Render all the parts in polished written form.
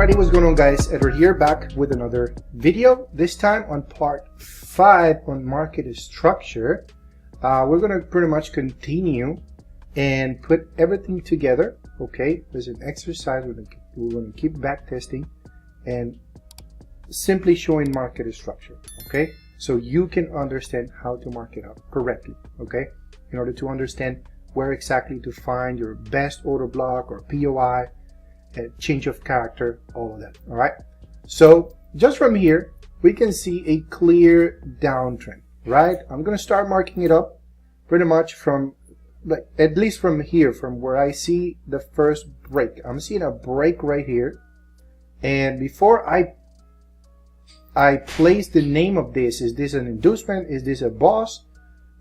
Alrighty, what's going on, guys? Edward here, back with another video, this time on part 5 on market structure. We're going to pretty much continue and put everything together. Okay, there's an exercise we're going to keep back testing and simply showing market structure. Okay, so you can understand how to mark it up correctly. Okay, in order to understand where exactly to find your best order block or POI, change of character, all of that. All right, so just from here we can see a clear downtrend, right? I'm going to start marking it up pretty much from, like, at least from here, from where I see the first break. I'm seeing a break right here, and before I place the name of this, is this an inducement, is this a boss,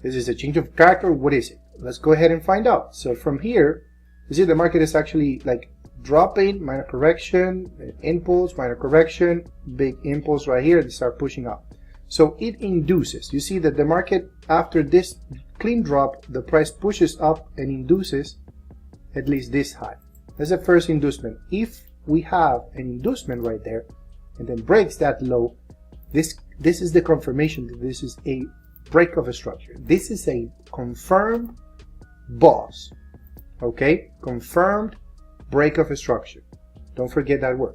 is this a change of character, what is it? Let's go ahead and find out. So from here, you see the market is actually like dropping, minor correction, impulse, minor correction, big impulse right here, they start pushing up. So it induces. You see that the market, after this clean drop, the price pushes up and induces at least this high. That's the first inducement. If we have an inducement right there and then breaks that low, this is the confirmation that this is a break of a structure. This is a confirmed boss. Okay, confirmed break of a structure. Don't forget that word.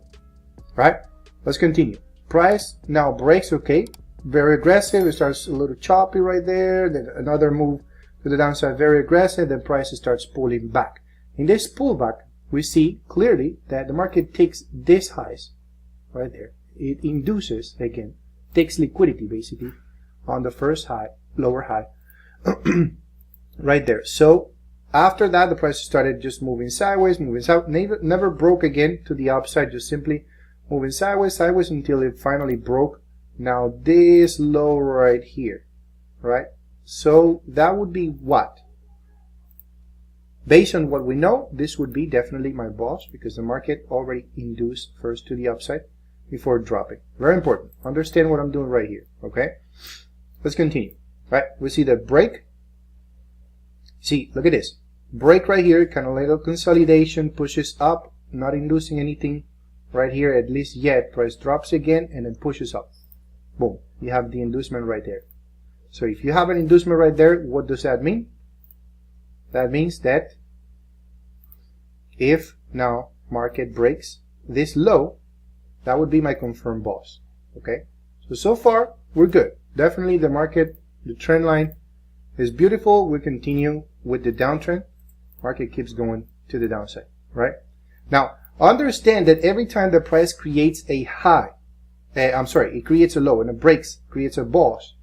Right? Let's continue. Price now breaks. Okay, very aggressive. It starts a little choppy right there. Then another move to the downside, very aggressive. Then price starts pulling back. In this pullback, we see clearly that the market takes this highs right there. It induces, again, takes liquidity basically on the first high, lower high, right there. So after that, the price started just moving sideways, never broke again to the upside, just simply moving sideways until it finally broke now this low right here, right? So that would be what? Based on what we know, this would be definitely my boss, because the market already induced first to the upside before dropping. Very important. Understand what I'm doing right here, okay? Let's continue. Right, we see the break. See, look at this. Break right here, kind of little consolidation, pushes up, not inducing anything right here, at least yet. Price drops again and then pushes up. Boom, you have the inducement right there. So if you have an inducement right there, what does that mean? That means that if now market breaks this low, that would be my confirmed boss. Okay, so far we're good. Definitely the market, the trend line is beautiful. We continue with the downtrend. Market keeps going to the downside, right? Now, understand that every time the price creates a high, it creates a low and it breaks, creates a boss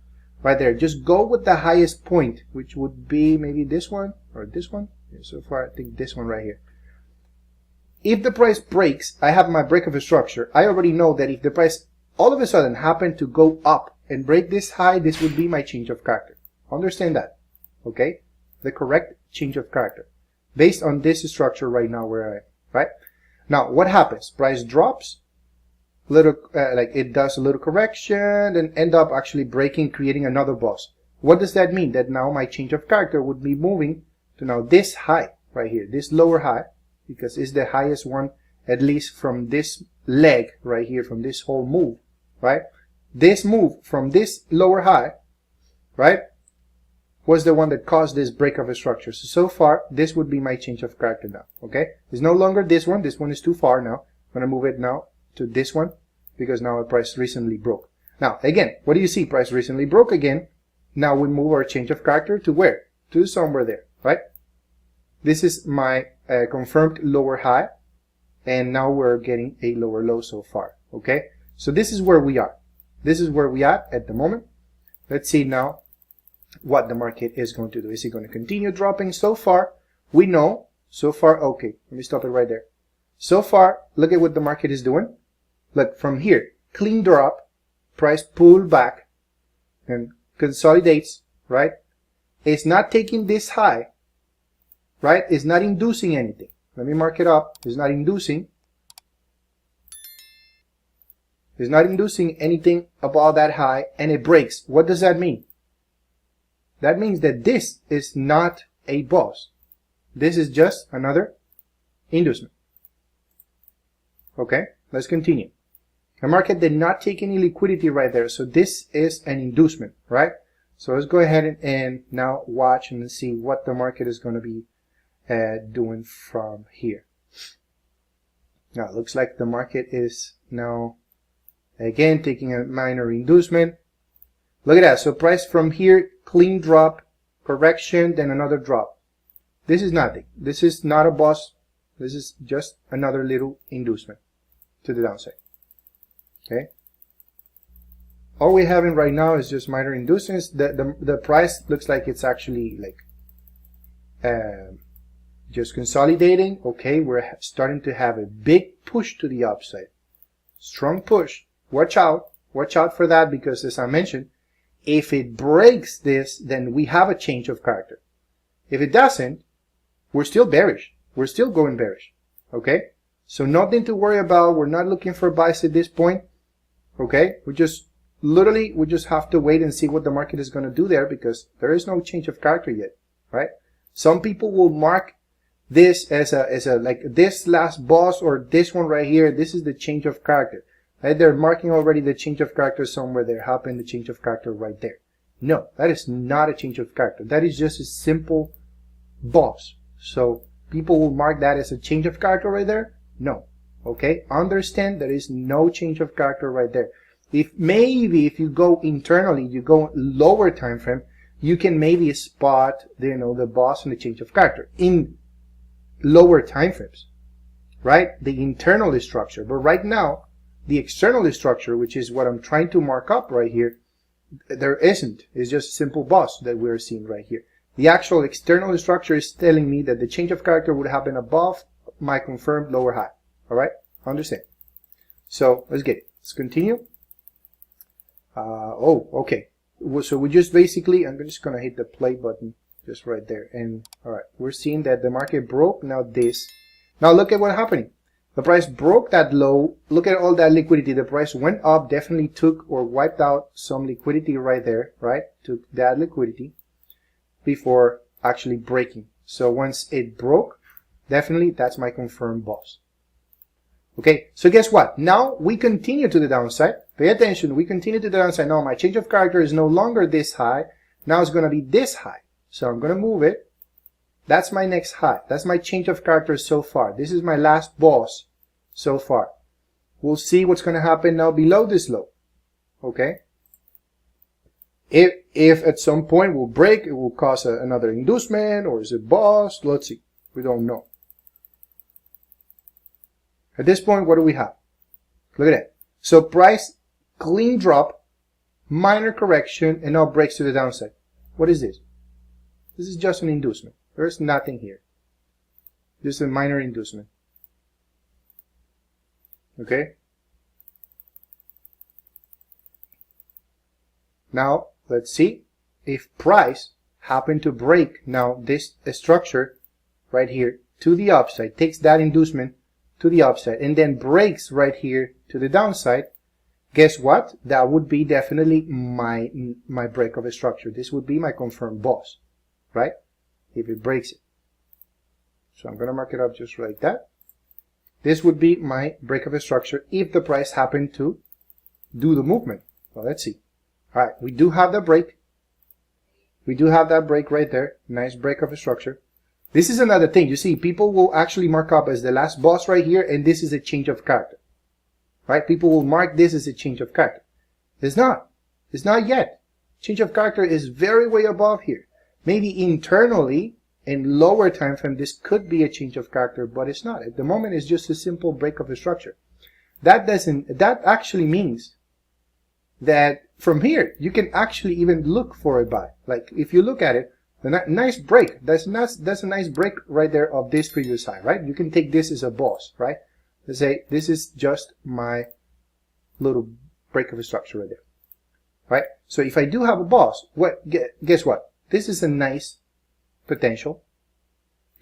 right there. Just go with the highest point, which would be maybe this one or this one. Yeah, so far, I think this one right here. If the price breaks, I have my break of a structure. I already know that if the price all of a sudden happened to go up and break this high, this would be my change of character. Understand that, okay? The correct change of character based on this structure right now where I am, right? Now, what happens? Price drops, little like it does a little correction, then end up actually breaking, creating another boss. What does that mean? That now my change of character would be moving to now this high right here, this lower high, because it's the highest one, at least from this leg right here, from this whole move, right? This move from this lower high, right, was the one that caused this break of a structure. So far, this would be my change of character now, okay? It's no longer this one. This one is too far now. I'm going to move it now to this one because now the price recently broke. Now, again, what do you see? Price recently broke again. Now we move our change of character to where? To somewhere there, right? This is my confirmed lower high, and now we're getting a lower low so far, okay? So this is where we are. This is where we are at the moment. Let's see now what the market is going to do. Is it going to continue dropping? So far, we know. So far, okay. Let me stop it right there. So far, look at what the market is doing. Look, from here, clean drop, price pull back and consolidates, right? It's not taking this high, right? It's not inducing anything. Let me mark it up. It's not inducing. It's not inducing anything above that high, and it breaks. What does that mean? That means that this is not a boss. This is just another inducement. Okay, let's continue. The market did not take any liquidity right there, so this is an inducement, right? So let's go ahead and now watch and see what the market is going to be doing from here. Now it looks like the market is now again taking a minor inducement. Look at that. So price from here, clean drop, correction, then another drop. This is nothing. This is not a boss. This is just another little inducement to the downside. Okay. All we're having right now is just minor inducements. The price looks like it's actually like just consolidating. Okay, we're starting to have a big push to the upside. Strong push. Watch out. Watch out for that, because as I mentioned, if it breaks this, then we have a change of character. If it doesn't, we're still bearish. We're still going bearish. Okay? So nothing to worry about. We're not looking for buys at this point. Okay? We just have to wait and see what the market is going to do there, because there is no change of character yet. Right? Some people will mark this as a like this last boss, or this one right here. This is the change of character. Right? They're marking already the change of character somewhere there. Happened the change of character right there. No, that is not a change of character. That is just a simple boss. So people will mark that as a change of character right there. No. Okay. Understand there is no change of character right there. If you go internally, you go lower time frame, you can maybe spot the boss and the change of character in lower time frames, right? The internal structure. But right now, the external structure, which is what I'm trying to mark up right here, there isn't. It's just a simple boss that we're seeing right here. The actual external structure is telling me that the change of character would happen above my confirmed lower high. All right? Understand? So let's get it. Let's continue. Okay. So we just basically, I'm just going to hit the play button just right there. And all right, we're seeing that the market broke now this. Now look at what's happening. The price broke that low. Look at all that liquidity. The price went up, definitely took or wiped out some liquidity right there, right? Took that liquidity before actually breaking. So once it broke, definitely that's my confirmed boss. Okay, so guess what? Now we continue to the downside. Pay attention. We continue to the downside. Now my change of character is no longer this high. Now it's going to be this high. So I'm going to move it. That's my next high. That's my change of character so far. This is my last boss so far. We'll see what's going to happen now below this low. Okay. If at some point we'll break, it will cause another inducement, or is it boss? Let's see. We don't know. At this point, what do we have? Look at that. So price, clean drop, minor correction, and now breaks to the downside. What is this? This is just an inducement. There's nothing here. Just a minor inducement. Okay? Now, let's see if price happened to break now this structure right here to the upside, takes that inducement to the upside, and then breaks right here to the downside. Guess what? That would be definitely my break of a structure. This would be my confirmed boss, right? If it breaks it. So I'm going to mark it up just like that. This would be my break of a structure if the price happened to do the movement. Well, let's see. All right, we do have the break. We do have that break right there. Nice break of a structure. This is another thing. You see, people will actually mark up as the last boss right here, and this is a change of character. Right? People will mark this as a change of character. It's not. It's not yet. Change of character is very way above here. Maybe internally, in lower time frame, this could be a change of character, but it's not. At the moment, it's just a simple break of the structure. That actually means that from here, you can actually even look for a buy. Like, if you look at it, the nice break, that's a nice break right there of this previous high, right? You can take this as a boss, right? Let's say this is just my little break of a structure right there, right? So if I do have a boss, guess what? This is a nice potential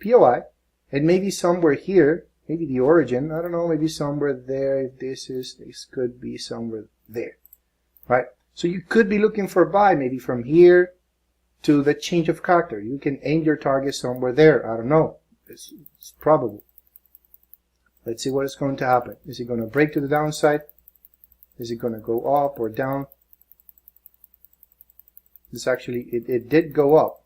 POI, and maybe somewhere here, maybe the origin, I don't know, maybe somewhere there. If this could be somewhere there, right? So you could be looking for a buy maybe from here to the change of character. You can aim your target somewhere there. I don't know. It's probable. Let's see what is going to happen. Is it going to break to the downside? Is it going to go up or down? This actually, it did go up.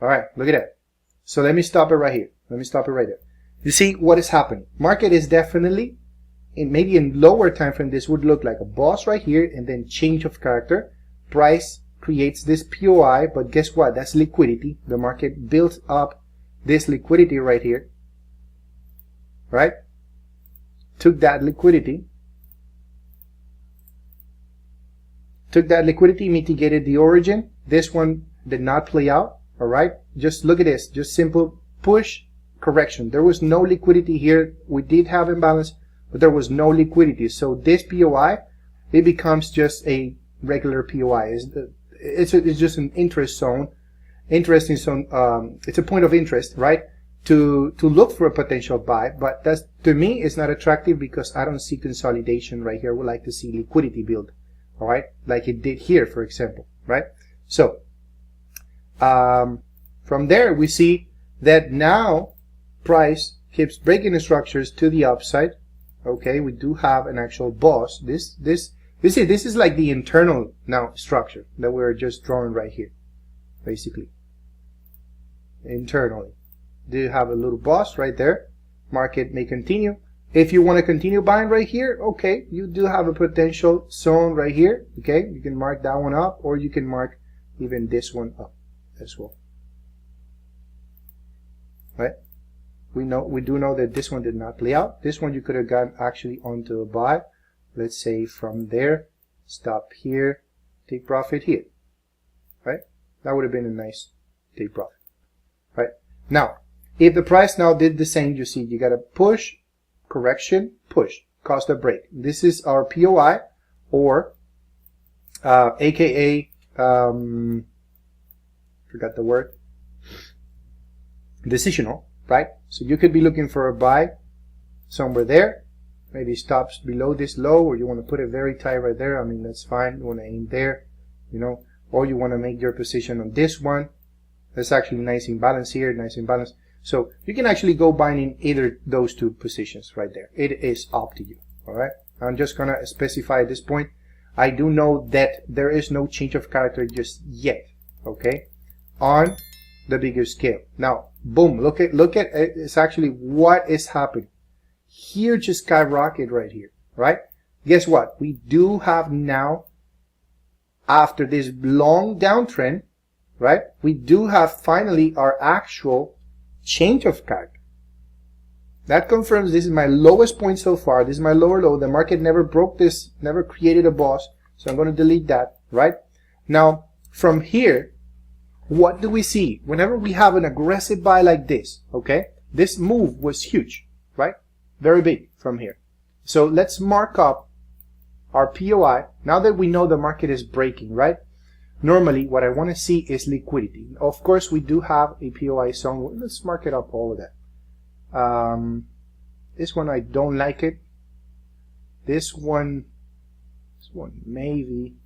All right, look at that. So let me stop it right here. Let me stop it right there. You see what is happening. Market is definitely, maybe in lower time frame, this would look like a boss right here and then change of character. Price creates this POI, but guess what? That's liquidity. The market built up this liquidity right here, right? Took that liquidity, mitigated the origin. This one did not play out, all right? Just look at this, just simple push correction. There was no liquidity here. We did have imbalance, but there was no liquidity. So this POI, it becomes just a regular POI. It's just an interesting zone. It's a point of interest, right? To look for a potential buy, but that's, to me, it's not attractive because I don't see consolidation right here. I would like to see liquidity build, all right, like it did here, for example, right? So from there we see that now price keeps breaking the structures to the upside. Okay, we do have an actual boss. This is like the internal now structure that we're just drawing right here, basically. Internally, do you have a little boss right there? Market may continue. If you want to continue buying right here, okay, you do have a potential zone right here. Okay, you can mark that one up, or you can mark even this one up as well. Right? We do know that this one did not play out. This one you could have gotten actually onto a buy. Let's say from there, stop here, take profit here, right? That would have been a nice take profit, right? Now, if the price now did the same, you see, you got to push, correction, push, cost a break. This is our POI, or AKA, forgot the word, decisional, right? So you could be looking for a buy somewhere there. Maybe stops below this low, or you want to put it very tight right there. I mean, that's fine. You want to aim there, you know, or you want to make your position on this one. That's actually nice imbalance here, nice imbalance. So you can actually go buying in either those two positions right there. It is up to you, all right? I'm just going to specify at this point. I do know that there is no change of character just yet, okay, on the bigger scale. Now, boom, look at it's actually what is happening. Huge skyrocket right here, right? Guess what? We do have now, after this long downtrend, right? We do have finally our actual change of character. That confirms this is my lowest point so far. This is my lower low. The market never broke this, never created a boss. So I'm going to delete that, right? Now, from here, what do we see? Whenever we have an aggressive buy like this, okay? This move was huge, right? Very big from here. So let's mark up our POI. Now that we know the market is breaking, right? Normally, what I want to see is liquidity. Of course, we do have a POI zone. Let's mark it up, all of that. This one, I don't like it. This one maybe.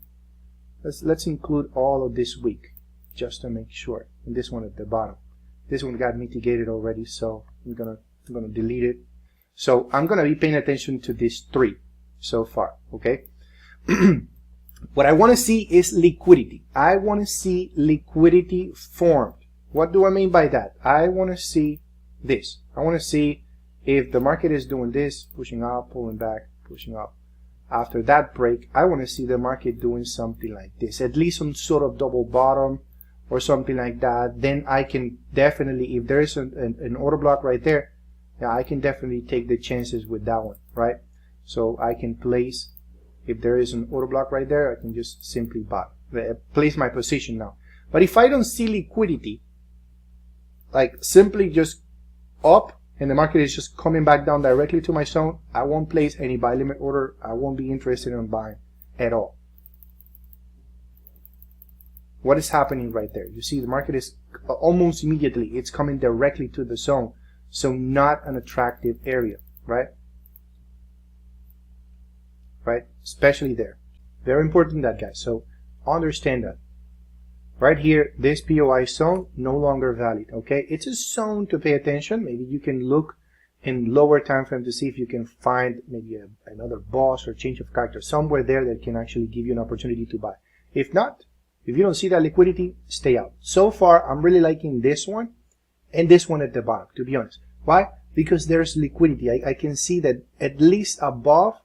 Let's include all of this week just to make sure. And this one at the bottom. This one got mitigated already, so I'm gonna delete it. So I'm gonna be paying attention to these three so far. Okay. What I want to see is liquidity. I want to see liquidity formed. What do I mean by that? I want to see this. I want to see if the market is doing this, pushing up, pulling back, pushing up. After that break, I want to see the market doing something like this, at least some sort of double bottom or something like that. Then I can definitely, if there is an order block right there, yeah, I can definitely take the chances with that one, right? So I can place, if there is an order block right there, I can just simply buy, place my position now. But if I don't see liquidity, like simply just up and the market is just coming back down directly to my zone, I won't place any buy limit order. I won't be interested in buying at all. What is happening right there? You see the market is almost immediately, it's coming directly to the zone. So not an attractive area, right? Right? Especially there. Very important that, guys. So understand that. Right here, this POI zone no longer valid, okay? It's a zone to pay attention. Maybe you can look in lower time frame to see if you can find maybe another boss or change of character somewhere there that can actually give you an opportunity to buy. If not, if you don't see that liquidity, stay out. So far, I'm really liking this one and this one at the bottom, to be honest. Why? Because there's liquidity. I can see that at least above,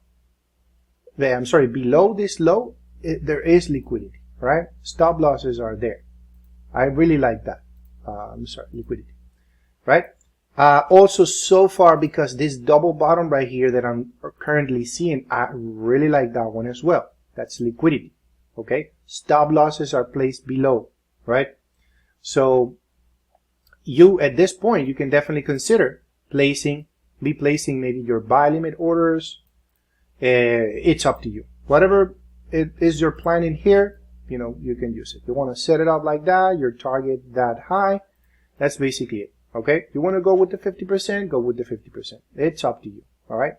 below this low, there is liquidity, right? Stop losses are there. I really like that. Liquidity, right? Also, so far, because this double bottom right here that I'm currently seeing, I really like that one as well. That's liquidity, okay? Stop losses are placed below, right? So you, at this point, you can definitely consider placing maybe your buy limit orders. It's up to you. Whatever it is your plan in here, you know, you can use it. You want to set it up like that, your target that high. That's basically it. Okay, you want to go with the 50%, go with the 50%. It's up to you. All right.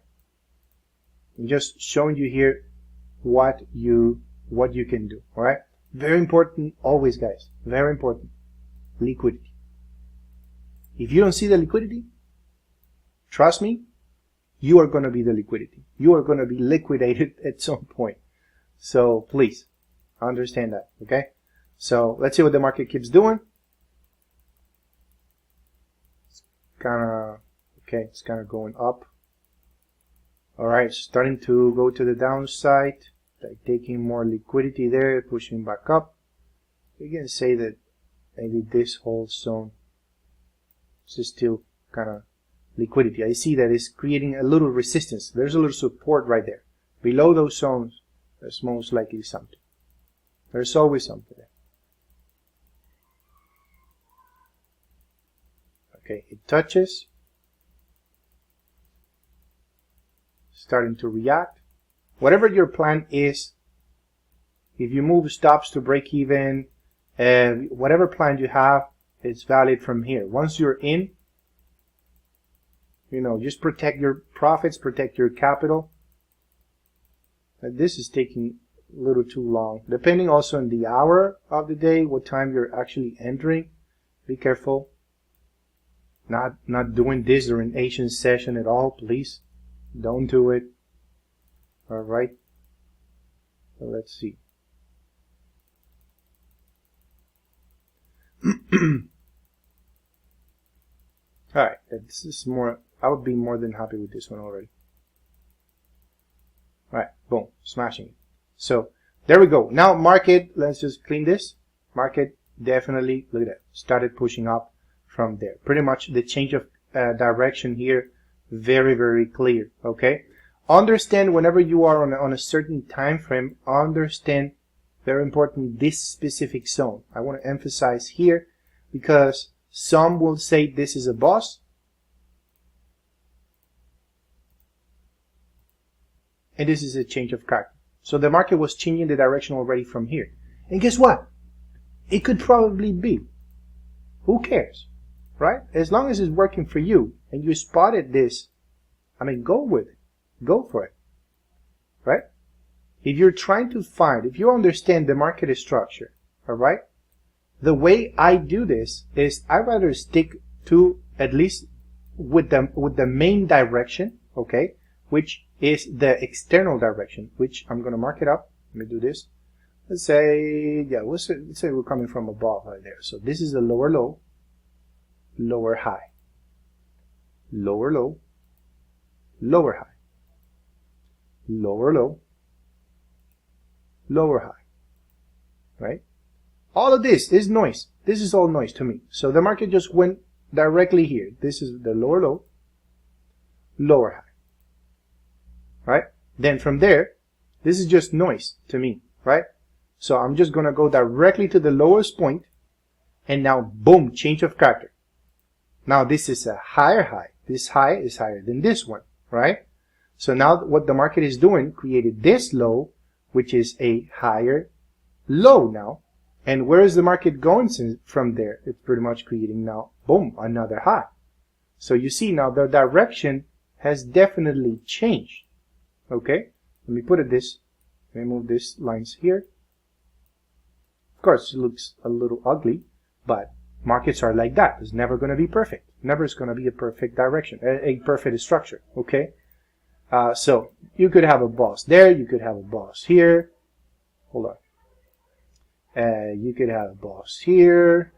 I'm just showing you here what you can do. All right. Very important, always, guys. Very important. Liquidity. If you don't see the liquidity, trust me, you are going to be the liquidity. You are going to be liquidated at some point. So please understand that. Okay. So let's see what the market keeps doing. It's kind of going up. All right, starting to go to the downside, like taking more liquidity there, pushing back up. You can say that maybe this whole zone is still kind of liquidity. I see that it's creating a little resistance. There's a little support right there. Below those zones, there's most likely something. There's always something there. Okay, it touches, starting to react. Whatever your plan is, if you move stops to break even, whatever plan you have, it's valid from here. Once you're in, you know, just protect your profits, protect your capital. This is taking a little too long. Depending also on the hour of the day, what time you're actually entering, be careful. Not doing this during Asian session at all, please. Don't do it. All right. So let's see. All right. This is more. I would be more than happy with this one already. All right. Boom. Smashing it. So there we go. Now market. Let's just clean this. Market definitely, look at that, started pushing up from there. Pretty much the change of direction here, very, very clear. Okay. Understand whenever you are on a certain time frame, understand, very important, this specific zone. I want to emphasize here because some will say this is a boss. And this is a change of character. So the market was changing the direction already from here. And guess what? It could probably be. Who cares? Right? As long as it's working for you and you spotted this, I mean, go with it. Go for it. Right? If you're trying to find, if you understand the market structure, all right, the way I do this is I rather stick to at least with the main direction, okay, which is the external direction, which I'm going to mark it up. Let me do this. Let's say, yeah, let's say we're coming from above right there. So this is the lower low, lower high, lower low, lower high, lower low, lower high, right? All of this is noise. This is all noise to me. So the market just went directly here. This is the lower low, lower high, right? Then from there, this is just noise to me, right? So I'm just going to go directly to the lowest point, and now boom, change of character. Now this is a higher high. This high is higher than this one, right? So now what the market is doing, created this low, which is a higher low now. And where is the market going from there? It's pretty much creating now, boom, another high. So you see now the direction has definitely changed. Okay, let me put it this. Let me move these lines here. Of course, it looks a little ugly, but Markets are like that. It's never going to be perfect. Never is going to be a perfect direction, a perfect structure. Okay. So you could have a boss there. You could have a boss here. Hold on. You could have a boss here.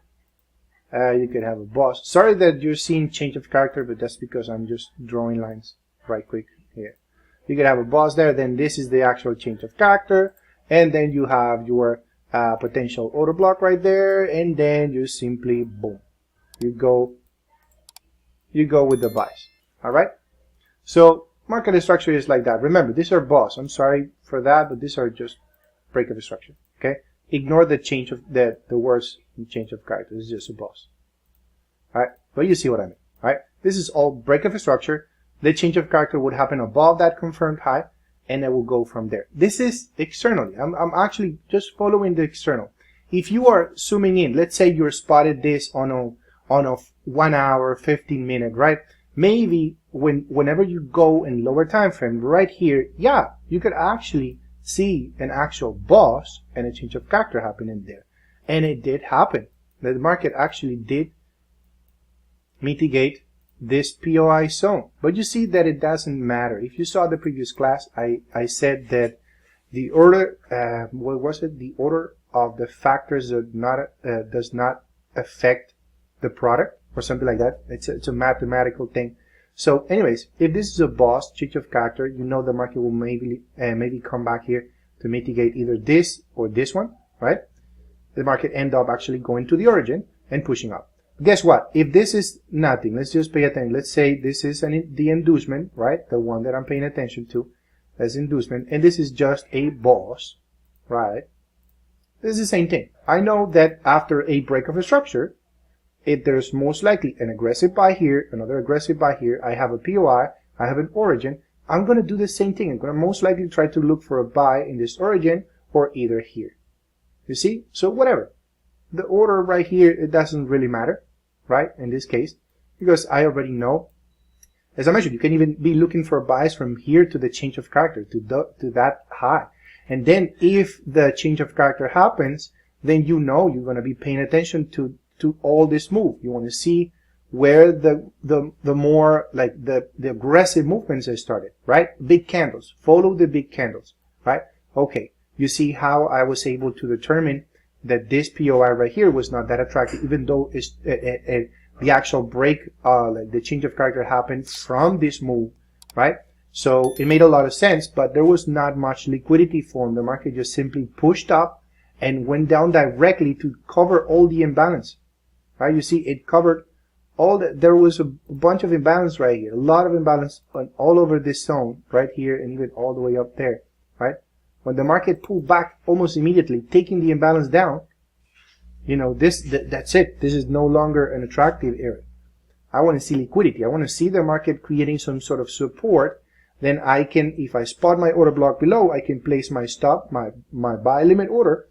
You could have a boss. Sorry that you're seeing change of character, but that's because I'm just drawing lines right quick here. You could have a boss there. Then this is the actual change of character. And then you have your potential order block right there. And then you simply, boom, you go with the buys. All right. So market structure is like that. Remember, these are boss. I'm sorry for that, but these are just break of structure. Okay. Ignore the change of the words in change of character. It's just a boss. All right. But you see what I mean. All right. This is all break of structure. The change of character would happen above that confirmed high, and it will go from there. This is externally. I'm actually just following the external. If you are zooming in, let's say you're spotted this on a 1 hour, 15 minute, right? Maybe whenever you go in lower time frame, right here, yeah, you could actually see an actual boss and a change of character happening there. And it did happen. The market actually did mitigate this POI zone. But you see that it doesn't matter. If you saw the previous class, I said that the order, what was it? The order of the factors does not affect the product or something like that. It's a mathematical thing. So anyways, if this is a boss, change of character, you know the market will maybe come back here to mitigate either this or this one, right? The market end up actually going to the origin and pushing up. Guess what? If this is nothing, let's just pay attention. Let's say this is the inducement, right? The one that I'm paying attention to as inducement, and this is just a boss, right? This is the same thing. I know that after a break of a structure, if there's most likely an aggressive buy here, another aggressive buy here, I have a POI, I have an origin, I'm going to do the same thing. I'm going to most likely try to look for a buy in this origin or either here. You see? So whatever. The order right here, it doesn't really matter, right? In this case, because I already know. As I mentioned, you can even be looking for buys from here to the change of character, to that high. And then if the change of character happens, then you know you're going to be paying attention to all this move. You want to see where the more like the aggressive movements have started, right? Big candles. Follow the big candles, right? Okay. You see how I was able to determine that this POI right here was not that attractive, even though it's the actual break, like the change of character happened from this move, right? So it made a lot of sense, but there was not much liquidity formed. The market just simply pushed up and went down directly to cover all the imbalance, right? You see, it covered there was a bunch of imbalance right here, a lot of imbalance all over this zone right here and even all the way up there, right? When the market pulled back almost immediately, taking the imbalance down, you know, that's it. This is no longer an attractive area. I want to see liquidity. I want to see the market creating some sort of support. Then I can, if I spot my order block below, I can place my stop, my buy limit order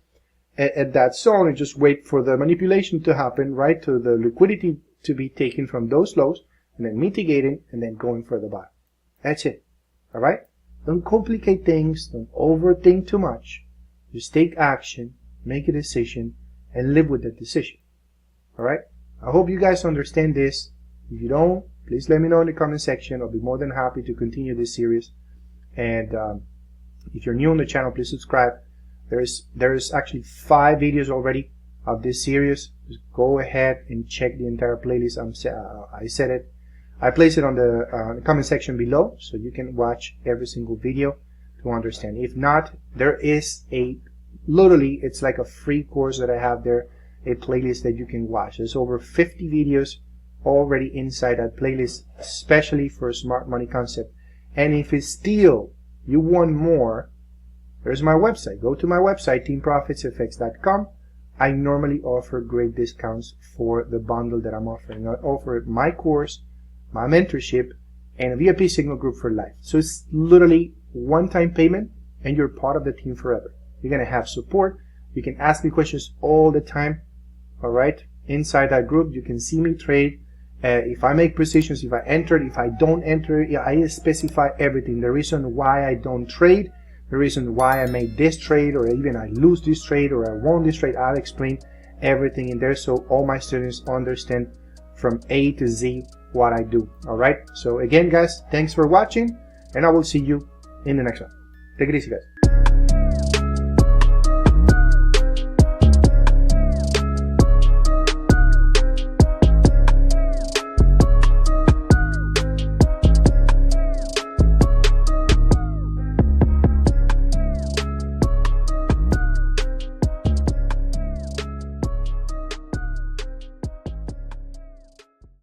at that zone and just wait for the manipulation to happen, right? To the liquidity to be taken from those lows and then mitigating and then going for the buy. That's it. All right? Don't complicate things. Don't overthink too much. Just take action, make a decision, and live with that decision. All right? I hope you guys understand this. If you don't, please let me know in the comment section. I'll be more than happy to continue this series. And if you're new on the channel, please subscribe. There's actually 5 videos already of this series. Just go ahead and check the entire playlist. I said it. I place it on the comment section below, so you can watch every single video to understand. If not, there is literally, it's like a free course that I have there, a playlist that you can watch. There's over 50 videos already inside that playlist, especially for smart money concept. And if it's still you want more, there's my website. Go to my website, teamprofitsenglish.com. I normally offer great discounts for the bundle that I'm offering. I offer my course, my mentorship, and a VIP signal group for life. So it's literally one-time payment, and you're part of the team forever. You're going to have support. You can ask me questions all the time. All right? Inside that group, you can see me trade. If I make positions, if I enter, if I don't enter, I specify everything. The reason why I don't trade, the reason why I made this trade, or even I lose this trade, or I won this trade, I'll explain everything in there so all my students understand from A to Z what I do. Alright, so again guys, thanks for watching, and I will see you in the next one. Take it easy guys.